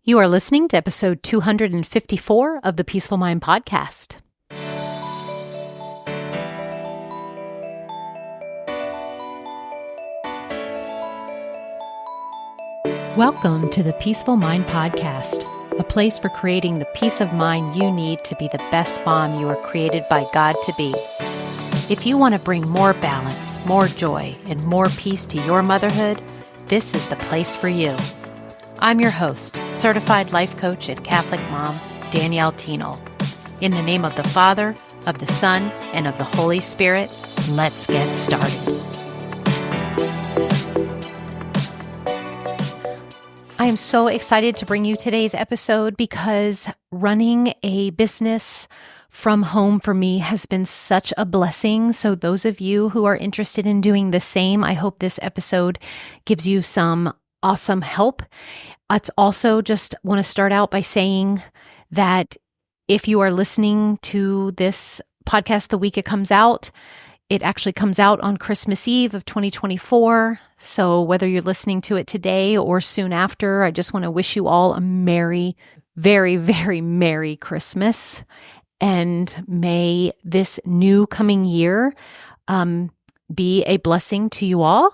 You are listening to episode 254 of the Peaceful Mind Podcast. Welcome to the Peaceful Mind Podcast, a place for creating the peace of mind you need to be the best mom you are created by God to be. If you want to bring more balance, more joy, and more peace to your motherhood, this is the place for you. I'm your host, certified life coach and Catholic mom, Danielle Thienel. In the name of the Father, of the Son, and of the Holy Spirit, let's get started. I am so excited to bring you today's episode because running a business from home for me has been such a blessing. So those of you who are interested in doing the same, I hope this episode gives you some awesome help. It's also just want to start out by saying that if you are listening to this podcast the week it comes out, it actually comes out on Christmas Eve of 2024. So whether you're listening to it today or soon after, I just want to wish you all a merry, very, very merry Christmas. And may this new coming year be a blessing to you all.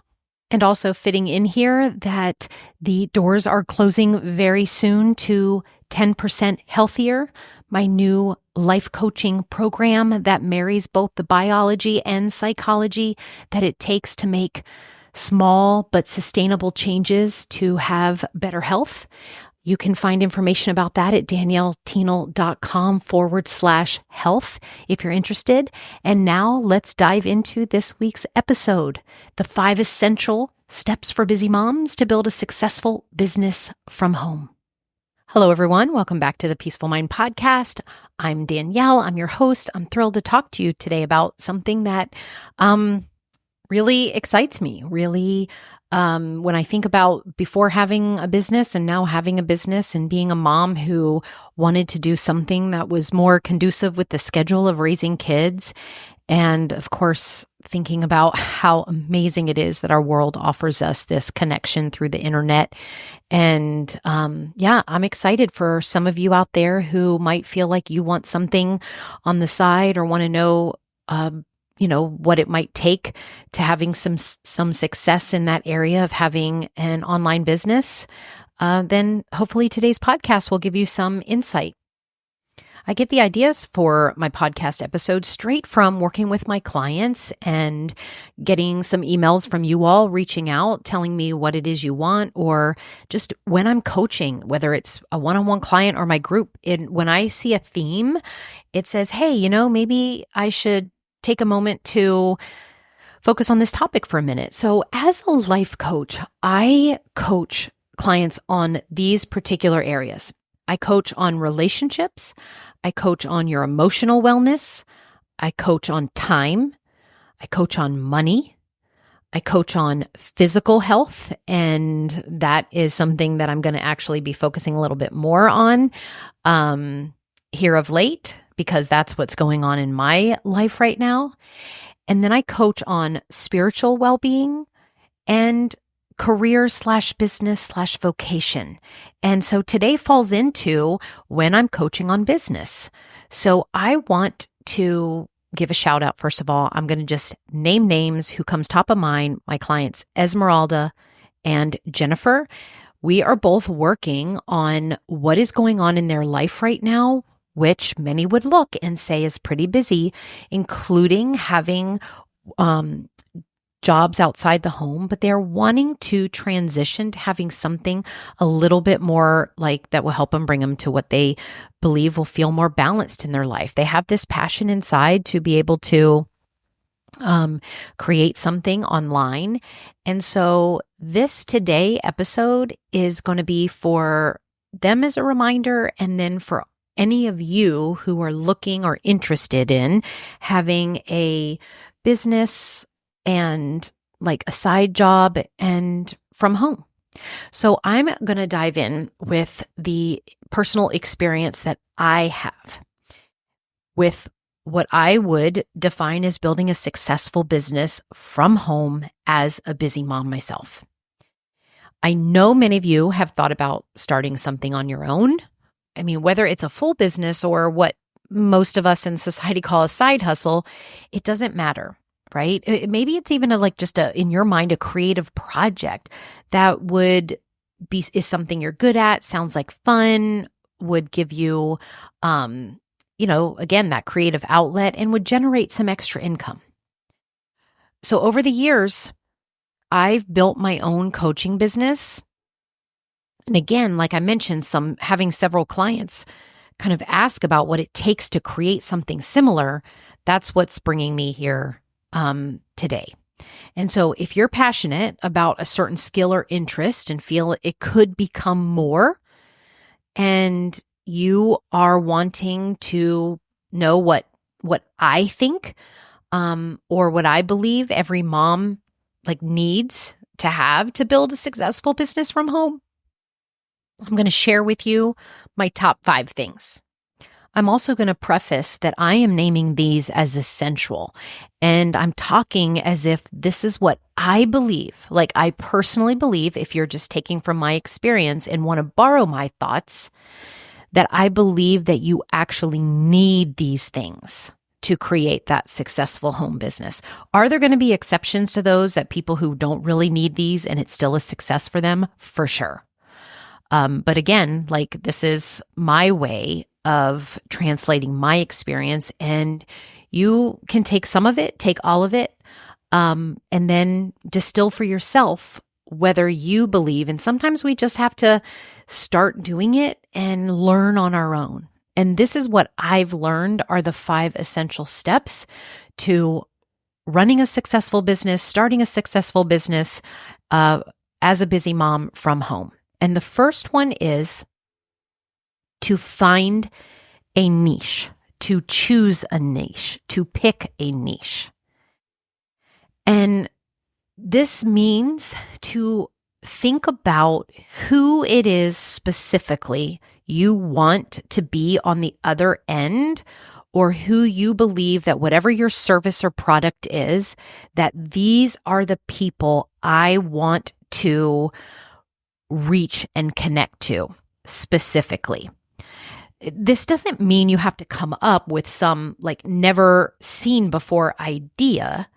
And also fitting in here that the doors are closing very soon to 10% Healthier, my new life coaching program that marries both the biology and psychology that it takes to make small but sustainable changes to have better health. You can find information about that at daniellethienel.com/health if you're interested. And now let's dive into this week's episode, the 5 essential steps for busy moms to build a successful business from home. Hello, everyone. Welcome back to the Peaceful Mind Podcast. I'm Danielle. I'm your host. I'm thrilled to talk to you today about something that really excites me, when I think about before having a business and now having a business and being a mom who wanted to do something that was more conducive with the schedule of raising kids. And of course, thinking about how amazing it is that our world offers us this connection through the internet. And I'm excited for some of you out there who might feel like you want something on the side or want to know what it might take to having some success in that area of having an online business, then hopefully today's podcast will give you some insight. I get the ideas for my podcast episodes straight from working with my clients and getting some emails from you all reaching out, telling me what it is you want, or just when I'm coaching, whether it's a one-on-one client or my group, when I see a theme, it says, hey, maybe I should take a moment to focus on this topic for a minute. So as a life coach, I coach clients on these particular areas. I coach on relationships. I coach on your emotional wellness. I coach on time. I coach on money. I coach on physical health. And that is something that I'm going to actually be focusing a little bit more on here of late, because that's what's going on in my life right now. And then I coach on spiritual well-being and career/business/vocation. And so today falls into when I'm coaching on business. So I want to give a shout out. First of all, I'm going to just name names who comes top of mind. My clients, Esmeralda and Jennifer. We are both working on what is going on in their life right now, which many would look and say is pretty busy, including having jobs outside the home, but they're wanting to transition to having something a little bit more like that will help them bring them to what they believe will feel more balanced in their life. They have this passion inside to be able to create something online. And so this today episode is going to be for them as a reminder, and then for any of you who are looking or interested in having a business and like a side job and from home. So I'm going to dive in with the personal experience that I have with what I would define as building a successful business from home as a busy mom myself. I know many of you have thought about starting something on your own. I mean, whether it's a full business or what most of us in society call a side hustle, it doesn't matter, right? Maybe it's even in your mind, a creative project that is something you're good at, sounds like fun, would give you, again, that creative outlet and would generate some extra income. So over the years, I've built my own coaching business. And again, like I mentioned, having several clients kind of ask about what it takes to create something similar. That's what's bringing me here today. And so if you're passionate about a certain skill or interest and feel it could become more, and you are wanting to know what I think or what I believe every mom needs to have to build a successful business from home, I'm going to share with you my top 5 things. I'm also going to preface that I am naming these as essential, and I'm talking as if this is what I believe. I personally believe, if you're just taking from my experience and want to borrow my thoughts, that I believe that you actually need these things to create that successful home business. Are there going to be exceptions to those, that people who don't really need these and it's still a success for them? For sure. But again, this is my way of translating my experience, and you can take some of it, take all of it, and then distill for yourself whether you believe. And sometimes we just have to start doing it and learn on our own. And this is what I've learned are the 5 essential steps to running a successful business, starting a successful business as a busy mom from home. And the first one is to find a niche, to choose a niche, to pick a niche. And this means to think about who it is specifically you want to be on the other end, or who you believe that whatever your service or product is, that these are the people I want to reach and connect to specifically. This doesn't mean you have to come up with some never seen before idea.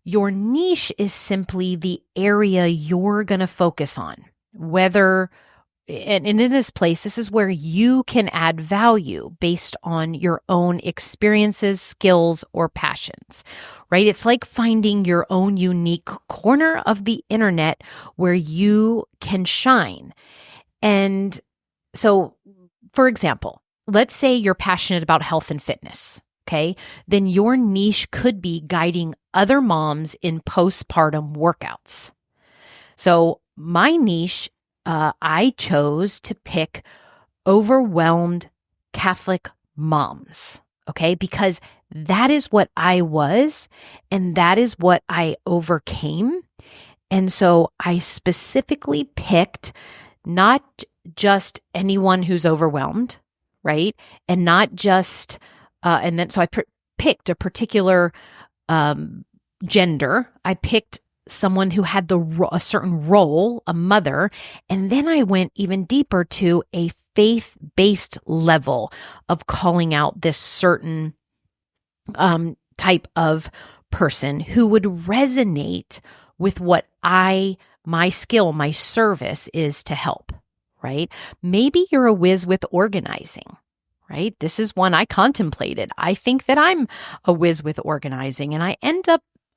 Your niche is simply the area you're going to focus on, and in this place, this is where you can add value based on your own experiences, skills, or passions, right? It's like finding your own unique corner of the internet where you can shine. And so, for example, let's say you're passionate about health and fitness, okay? Then your niche could be guiding other moms in postpartum workouts. So my niche, I chose to pick overwhelmed Catholic moms, okay? Because that is what I was, and that is what I overcame. And so I specifically picked not just anyone who's overwhelmed, right? And not just, so I picked a particular gender. I picked someone who had a certain role, a mother, and then I went even deeper to a faith-based level of calling out this certain type of person who would resonate with what my skill, my service is to help, right? Maybe you're a whiz with organizing, right? This is one I contemplated. I think that I'm a whiz with organizing, and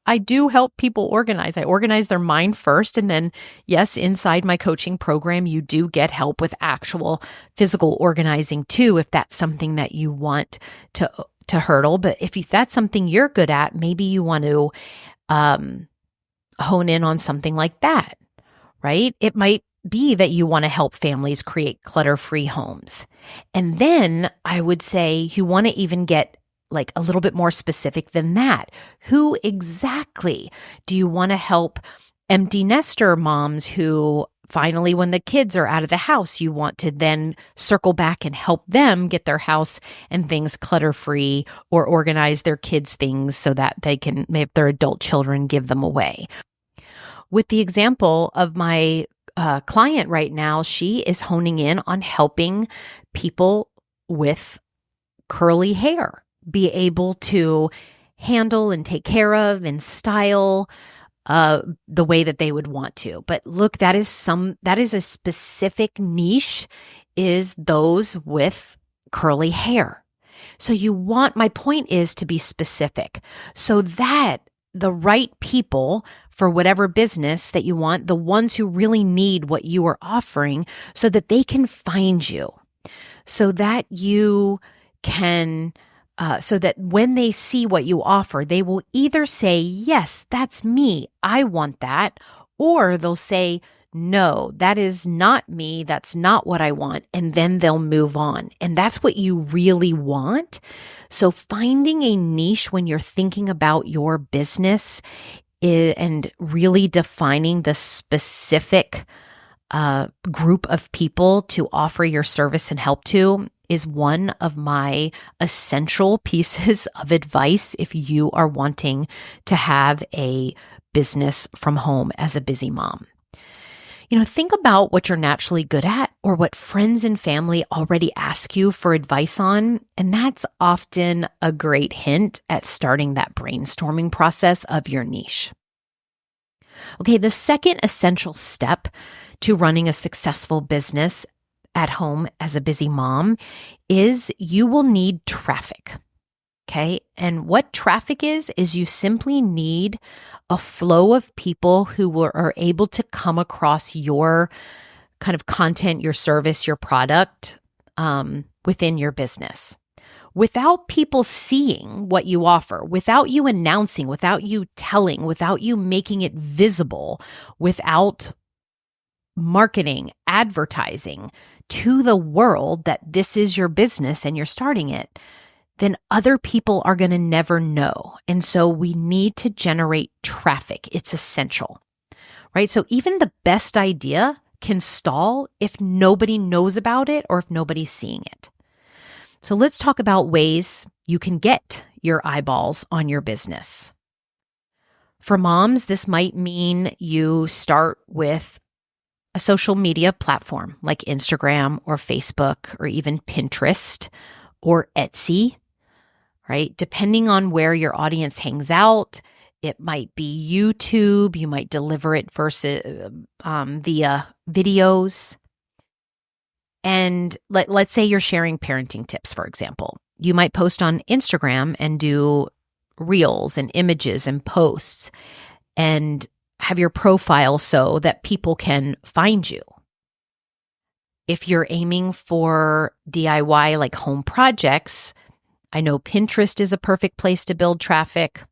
I do help people organize. I organize their mind first. And then, yes, inside my coaching program, you do get help with actual physical organizing too, if that's something that you want to hurdle. But if that's something you're good at, maybe you want to hone in on something like that, right? It might be that you want to help families create clutter-free homes. And then I would say you want to even get a little bit more specific than that. Who exactly do you want to help empty nester moms who finally, when the kids are out of the house, you want to then circle back and help them get their house and things clutter-free, or organize their kids' things so that they can, if they're adult children, give them away. With the example of my client right now, she is honing in on helping people with curly hair be able to handle and take care of and style the way that they would want to. But look, that is a specific niche, is those with curly hair. So my point is to be specific so that the right people for whatever business that you want, the ones who really need what you are offering, so that they can find you, so that you can so that when they see what you offer, they will either say, yes, that's me, I want that, or they'll say, no, that is not me, that's not what I want, and then they'll move on. And that's what you really want. So finding a niche when you're thinking about your business and really defining the specific group of people to offer your service and help to is one of my essential pieces of advice if you are wanting to have a business from home as a busy mom. Think about what you're naturally good at or what friends and family already ask you for advice on, and that's often a great hint at starting that brainstorming process of your niche. Okay, the second essential step to running a successful business at home as a busy mom is you will need traffic. Okay. And what traffic is you simply need a flow of people who are able to come across your kind of content, your service, your product within your business. Without people seeing what you offer, without you announcing, without you telling, without you making it visible, without marketing, advertising to the world that this is your business and you're starting it, then other people are going to never know. And so we need to generate traffic. It's essential, right? So even the best idea can stall if nobody knows about it or if nobody's seeing it. So let's talk about ways you can get your eyeballs on your business. For moms, this might mean you start with a social media platform like Instagram or Facebook or even Pinterest or Etsy, right? Depending on where your audience hangs out, it might be YouTube. You might deliver it via videos. And let's say you're sharing parenting tips, for example. You might post on Instagram and do reels and images and posts and have your profile so that people can find you. If you're aiming for DIY like home projects, I know Pinterest is a perfect place to build traffic.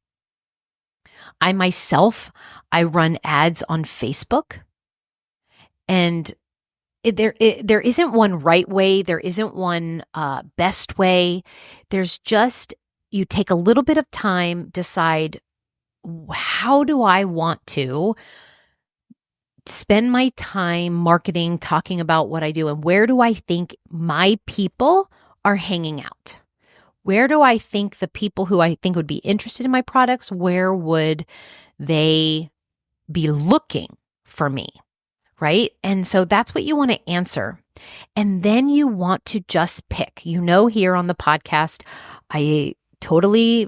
I run ads on Facebook, and there isn't one right way. There isn't one best way. There's just, you take a little bit of time, decide, how do I want to spend my time marketing, talking about what I do, and where do I think my people are hanging out? Where do I think the people who I think would be interested in my products, where would they be looking for me, right? And so that's what you want to answer. And then you want to just pick. Here on the podcast, I totally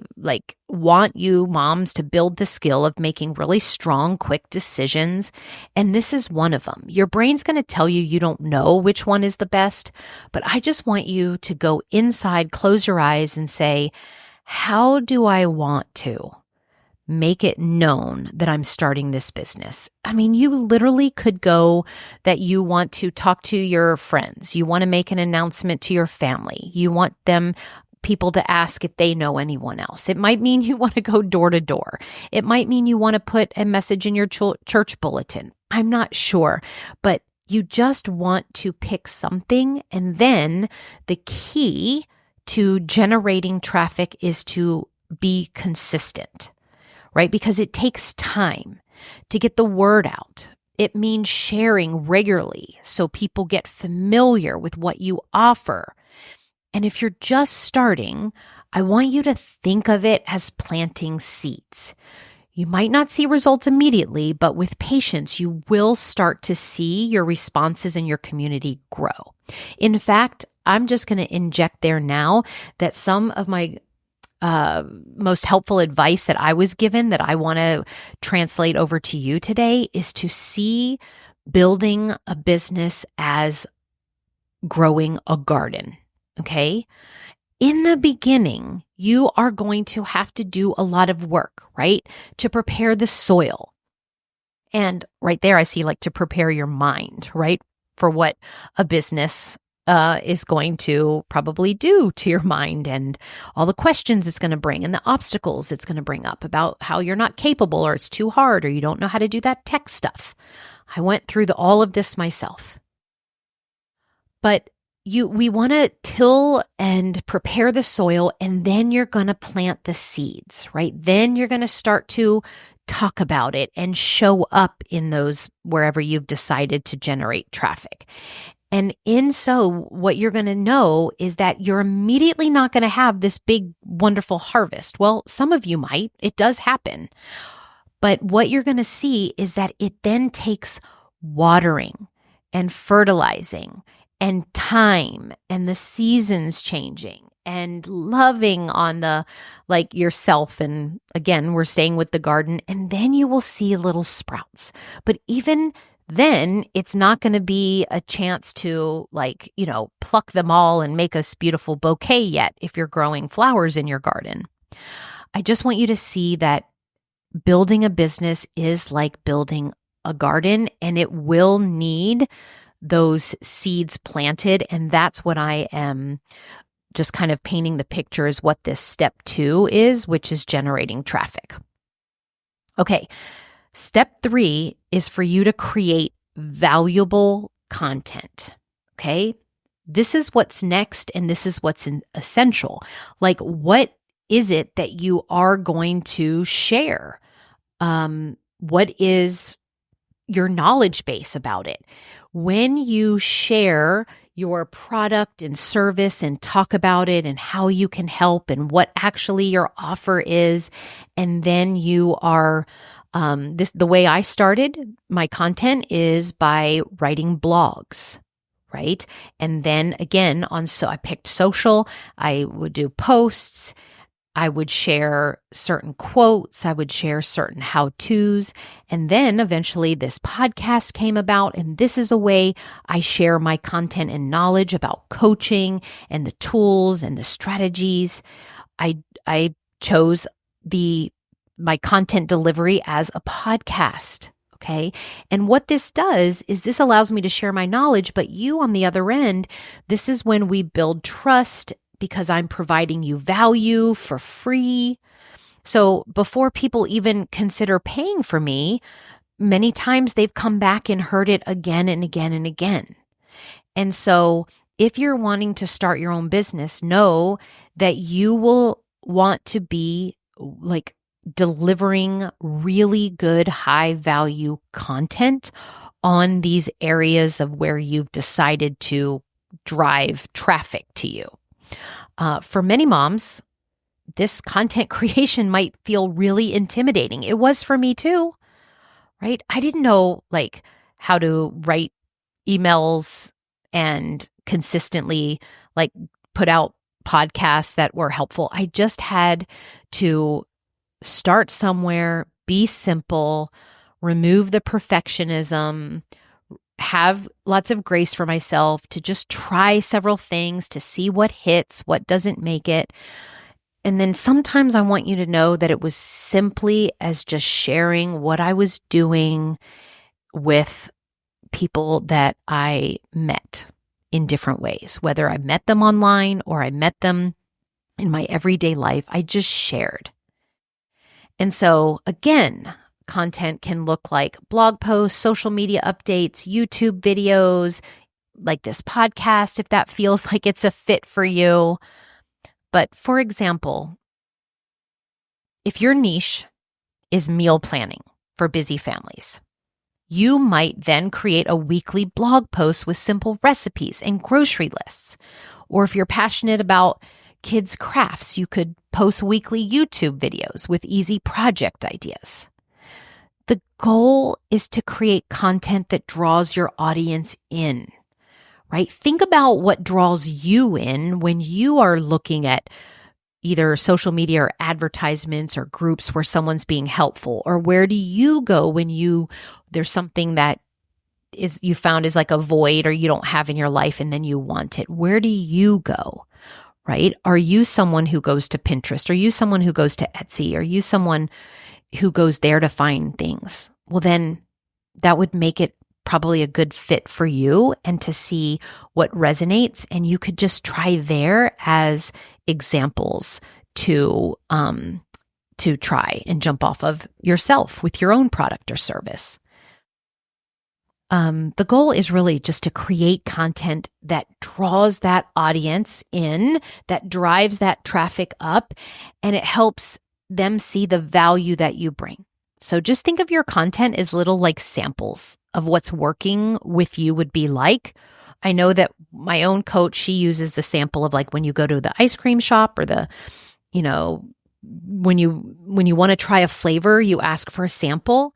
want you moms to build the skill of making really strong, quick decisions. And this is one of them. Your brain's going to tell you don't know which one is the best, but I just want you to go inside, close your eyes and say, how do I want to make it known that I'm starting this business? I mean, you literally could go that you want to talk to your friends. You want to make an announcement to your family. You want people to ask if they know anyone else. It might mean you want to go door to door. It might mean you want to put a message in your church bulletin. I'm not sure, but you just want to pick something. And then the key to generating traffic is to be consistent, right? Because it takes time to get the word out. It means sharing regularly so people get familiar with what you offer. And if you're just starting, I want you to think of it as planting seeds. You might not see results immediately, but with patience, you will start to see your responses in your community grow. In fact, I'm just going to inject there now that some of my most helpful advice that I was given that I want to translate over to you today is to see building a business as growing a garden. Okay. In the beginning, you are going to have to do a lot of work, right? To prepare the soil. And right there, I see like to prepare your mind, right? For what a business is going to probably do to your mind and all the questions it's going to bring and the obstacles it's going to bring up about how you're not capable or it's too hard or you don't know how to do that tech stuff. I went through all of this myself. But we want to till and prepare the soil, and then you're going to plant the seeds, right? Then you're going to start to talk about it and show up in those wherever you've decided to generate traffic. And what you're going to know is that you're immediately not going to have this big, wonderful harvest. Well, some of you might. It does happen. But what you're going to see is that it then takes watering and fertilizing and time and the seasons changing and loving on yourself. And again, we're staying with the garden, and then you will see little sprouts. But even then, it's not going to be a chance to pluck them all and make a beautiful bouquet yet if you're growing flowers in your garden. I just want you to see that building a business is like building a garden, and it will need those seeds planted. And that's what I am just kind of painting the picture is what this step 2 is, which is generating traffic. Okay. Step 3 is for you to create valuable content. Okay. This is what's next. And this is what's essential. Like, what is it that you are going to share? What is your knowledge base about it? When you share your product and service and talk about it and how you can help and what actually your offer is, and then you are the way I started my content is by writing blogs, right? And then again I picked social, I would do posts, I would share certain quotes, I would share certain how-tos, and then eventually this podcast came about, and this is a way I share my content and knowledge about coaching and the tools and the strategies. I chose my content delivery as a podcast, okay? And what this does is this allows me to share my knowledge, but you on the other end, this is when we build trust because I'm providing you value for free. So before people even consider paying for me, many times they've come back and heard it again and again and again. And so if you're wanting to start your own business, know that you will want to be like delivering really good, high value content on these areas of where you've decided to drive traffic to you. For many moms, this content creation might feel really intimidating. It was for me too, right? I didn't know how to write emails and consistently put out podcasts that were helpful. I just had to start somewhere, be simple, remove the perfectionism, have lots of grace for myself, to just try several things to see what hits, what doesn't make it. And then sometimes I want you to know that it was simply as just sharing what I was doing with people that I met in different ways, whether I met them online or I met them in my everyday life. I just shared. And so again, content can look like blog posts, social media updates, YouTube videos, like this podcast, if that feels like it's a fit for you. But for example, if your niche is meal planning for busy families, you might then create a weekly blog post with simple recipes and grocery lists. Or if you're passionate about kids' crafts, you could post weekly YouTube videos with easy project ideas. goal is to create content that draws your audience in, right? Think about what draws you in when you are looking at either social media or advertisements or groups where someone's being helpful, or where do you go when there's something that is you found is like a void or you don't have in your life and then you want it. Where do you go, right? Are you someone who goes to Pinterest? Are you someone who goes to Etsy? Are you someone who goes there to find things? Well, then that would make it probably a good fit for you and to see what resonates. And you could just try there as examples to try and jump off of yourself with your own product or service. The goal is really just to create content that draws that audience in, that drives that traffic up, and it helps them see the value that you bring. So just think of your content as little like samples of what's working with you would be like. I know that my own coach, she uses the sample of like when you go to the ice cream shop or when you want to try a flavor, you ask for a sample.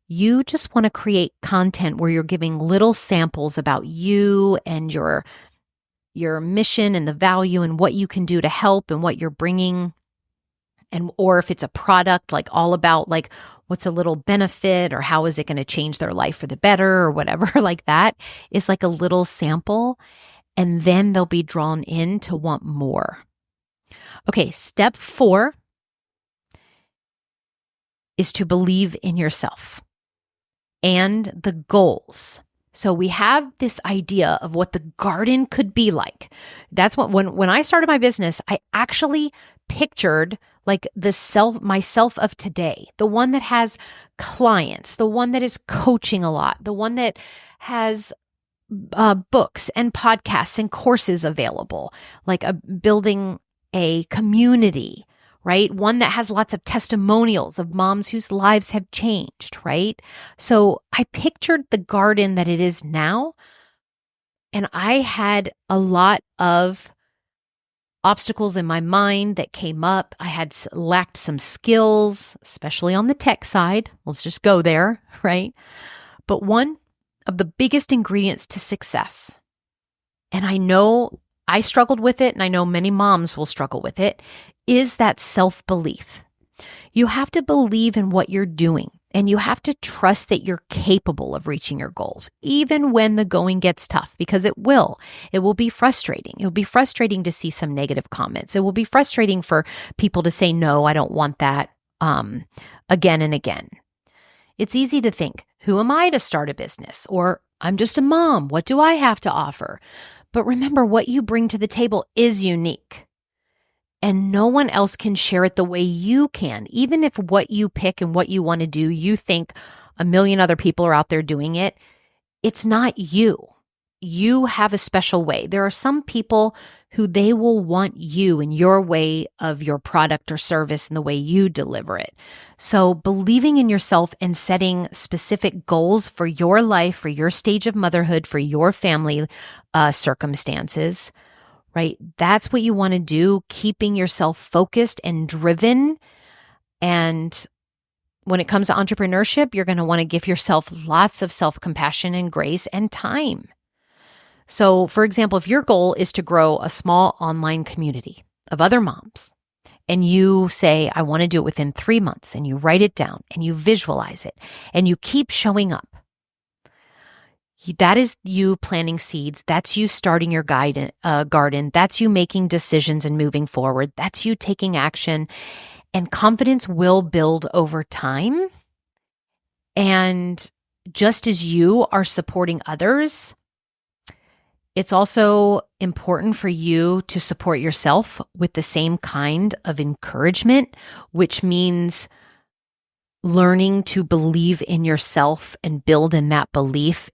You just want to create content where you're giving little samples about you and your mission and the value and what you can do to help and what you're bringing. Or if it's a product, like all about like what's a little benefit or how is it going to change their life for the better or whatever like that is like a little sample. And then they'll be drawn in to want more. Okay, step 4 is to believe in yourself and the goals. So we have this idea of what the garden could be like. That's what when I started my business, I actually pictured like myself of today, the one that has clients, the one that is coaching a lot, the one that has books and podcasts and courses available, like building a community, right? One that has lots of testimonials of moms whose lives have changed, right? So I pictured the garden that it is now, and I had a lot of obstacles in my mind that came up. I had lacked some skills, especially on the tech side. Let's just go there, right? But one of the biggest ingredients to success, and I know I struggled with it, and I know many moms will struggle with it, is that self-belief. You have to believe in what you're doing, and you have to trust that you're capable of reaching your goals, even when the going gets tough, because it will. It will be frustrating. It will be frustrating to see some negative comments. It will be frustrating for people to say, no, I don't want that, again and again. It's easy to think, who am I to start a business? Or I'm just a mom. What do I have to offer? But remember, what you bring to the table is unique. And no one else can share it the way you can. Even if what you pick and what you want to do, you think a million other people are out there doing it, it's not you. You have a special way. There are some people who they will want you and your way of your product or service and the way you deliver it. So believing in yourself and setting specific goals for your life, for your stage of motherhood, for your family circumstances, right? That's what you want to do, keeping yourself focused and driven. And when it comes to entrepreneurship, you're going to want to give yourself lots of self-compassion and grace and time. So, for example, if your goal is to grow a small online community of other moms, and you say, I want to do it within 3 months, and you write it down and you visualize it and you keep showing up, that is you planting seeds. That's you starting your garden. That's you making decisions and moving forward. That's you taking action. And confidence will build over time. And just as you are supporting others, it's also important for you to support yourself with the same kind of encouragement, which means learning to believe in yourself and build in that belief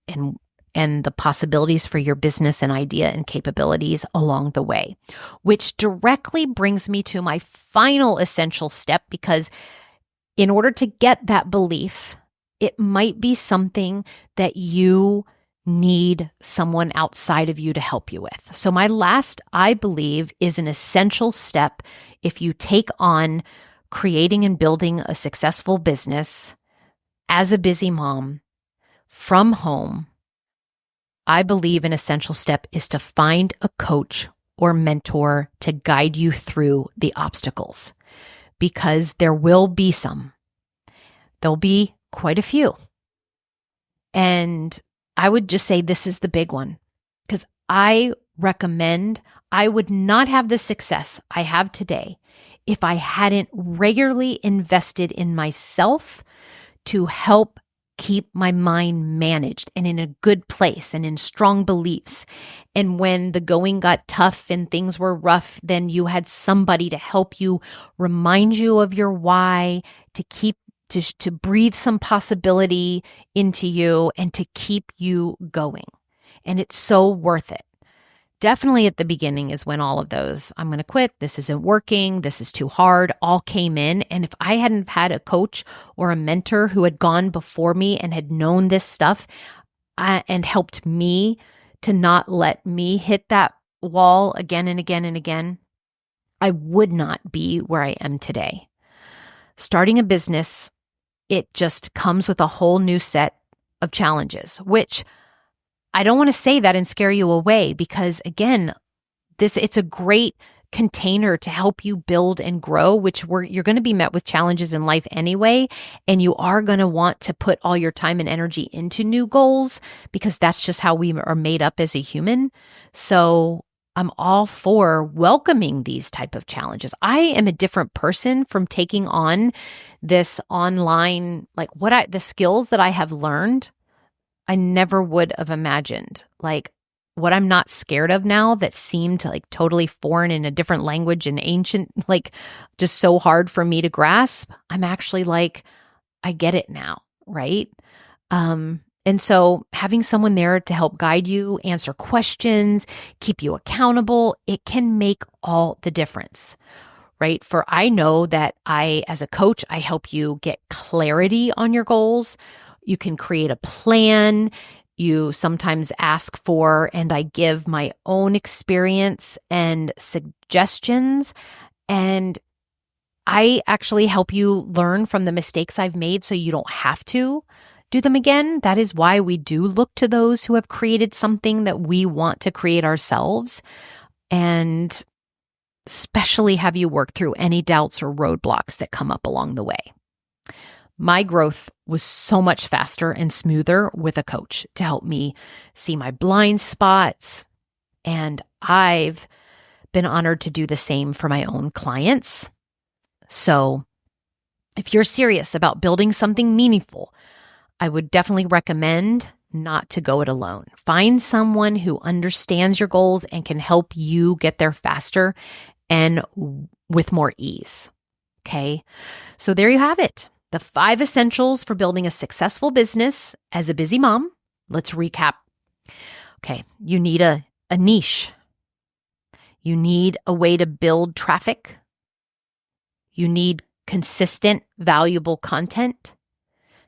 and the possibilities for your business and idea and capabilities along the way, which directly brings me to my final essential step, because in order to get that belief, it might be something that you need someone outside of you to help you with. So my last, I believe, is an essential step if you take on creating and building a successful business as a busy mom from home, I believe an essential step is to find a coach or mentor to guide you through the obstacles, because there will be some. There'll be quite a few. And I would just say this is the big one, because I would not have the success I have today if I hadn't regularly invested in myself to help keep my mind managed and in a good place and in strong beliefs. And when the going got tough and things were rough, then you had somebody to help you, remind you of your why, to breathe some possibility into you and to keep you going. And it's so worth it. Definitely at the beginning is when all of those, I'm going to quit, this isn't working, this is too hard, all came in. And if I hadn't had a coach or a mentor who had gone before me and had known this stuff and helped me to not let me hit that wall again and again and again, I would not be where I am today. Starting a business, it just comes with a whole new set of challenges, which I don't want to say that and scare you away, because again, it's a great container to help you build and grow, you're going to be met with challenges in life anyway, and you are going to want to put all your time and energy into new goals, because that's just how we are made up as a human. So I'm all for welcoming these type of challenges. I am a different person from taking on this online, the skills that I have learned. I never would have imagined, what I'm not scared of now that seemed totally foreign in a different language and ancient, just so hard for me to grasp. I'm actually I get it now, right? And so having someone there to help guide you, answer questions, keep you accountable, it can make all the difference, right? For I know that as a coach, I help you get clarity on your goals. You can create a plan. You sometimes ask for, and I give my own experience and suggestions. And I actually help you learn from the mistakes I've made so you don't have to do them again. That is why we do look to those who have created something that we want to create ourselves, and especially have you work through any doubts or roadblocks that come up along the way. My growth was so much faster and smoother with a coach to help me see my blind spots. And I've been honored to do the same for my own clients. So if you're serious about building something meaningful, I would definitely recommend not to go it alone. Find someone who understands your goals and can help you get there faster and with more ease. Okay. So there you have it. The 5 essentials for building a successful business as a busy mom. Let's recap. Okay, you need a niche. You need a way to build traffic. You need consistent, valuable content.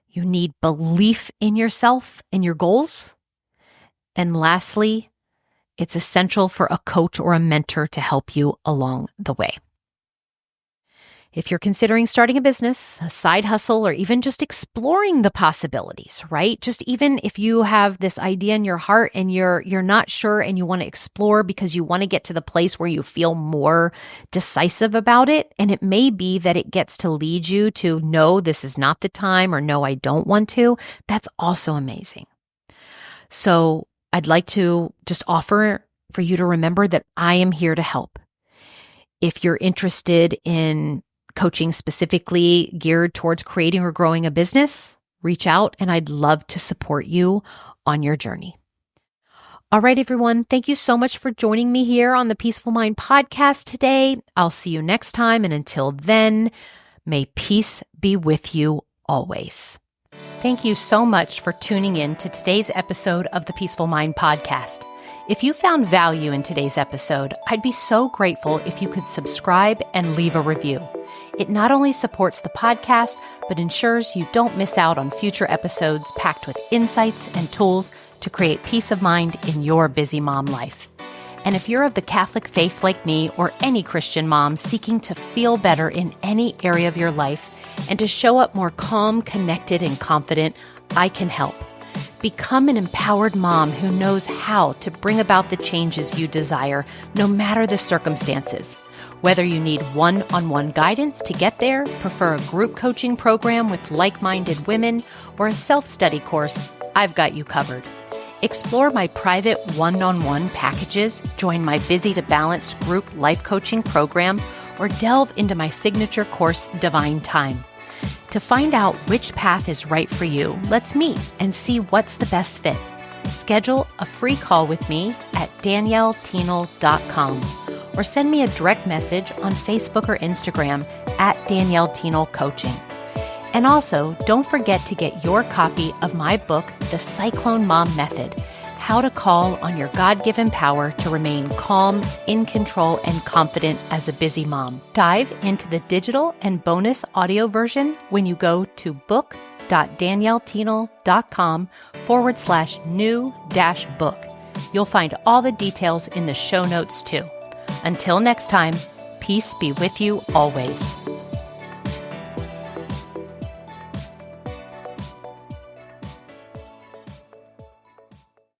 You need belief in yourself and your goals. And lastly, it's essential for a coach or a mentor to help you along the way. If you're considering starting a business, a side hustle, or even just exploring the possibilities, right? Just even if you have this idea in your heart and you're not sure and you want to explore because you want to get to the place where you feel more decisive about it, and it may be that it gets to lead you to no, this is not the time, or no, I don't want to, that's also amazing. So I'd like to just offer for you to remember that I am here to help. If you're interested in coaching specifically geared towards creating or growing a business, reach out and I'd love to support you on your journey. All right, everyone. Thank you so much for joining me here on the Peaceful Mind podcast today. I'll see you next time. And until then, may peace be with you always. Thank you so much for tuning in to today's episode of the Peaceful Mind podcast. If you found value in today's episode, I'd be so grateful if you could subscribe and leave a review. It not only supports the podcast, but ensures you don't miss out on future episodes packed with insights and tools to create peace of mind in your busy mom life. And if you're of the Catholic faith like me or any Christian mom seeking to feel better in any area of your life and to show up more calm, connected, and confident, I can help. Become an empowered mom who knows how to bring about the changes you desire, no matter the circumstances. Whether you need one-on-one guidance to get there, prefer a group coaching program with like-minded women, or a self-study course, I've got you covered. Explore my private one-on-one packages, join my Busy to Balance group life coaching program, or delve into my signature course, Divine Time. To find out which path is right for you, let's meet and see what's the best fit. Schedule a free call with me at daniellethienel.com or send me a direct message on Facebook or Instagram at Danielle Thienel Coaching. And also, don't forget to get your copy of my book, The Cyclone Mom Method, How to Call on Your God-Given Power to Remain Calm, in Control, and Confident as a Busy Mom. Dive into the digital and bonus audio version when you go to book.daniellethienel.com/new-book. You'll find all the details in the show notes too. Until next time, peace be with you always.